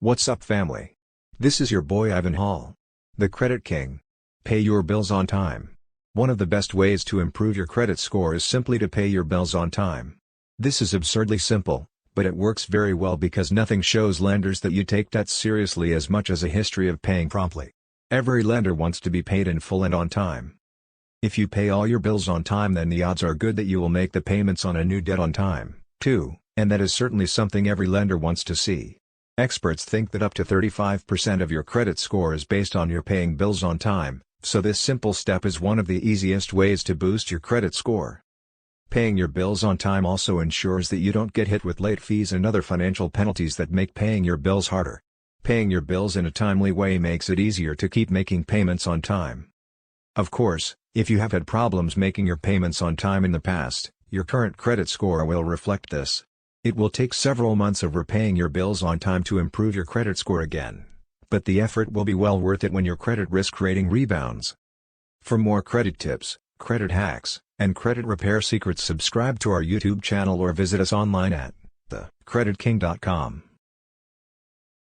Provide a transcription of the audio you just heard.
What's up, family? This is your boy Ivan Hall, the Credit King. Pay your bills on time. One of the best ways to improve your credit score is simply to pay your bills on time. This is absurdly simple, but it works very well because nothing shows lenders that you take debt seriously as much as a history of paying promptly. Every lender wants to be paid in full and on time. If you pay all your bills on time, then the odds are good that you will make the payments on a new debt on time, too, and that is certainly something every lender wants to see. Experts think that up to 35% of your credit score is based on your paying bills on time, so this simple step is one of the easiest ways to boost your credit score. Paying your bills on time also ensures that you don't get hit with late fees and other financial penalties that make paying your bills harder. Paying your bills in a timely way makes it easier to keep making payments on time. Of course, if you have had problems making your payments on time in the past, your current credit score will reflect this. It will take several months of repaying your bills on time to improve your credit score again, but the effort will be well worth it when your credit risk rating rebounds. For more credit tips, credit hacks, and credit repair secrets, subscribe to our YouTube channel or visit us online at thecreditking.com.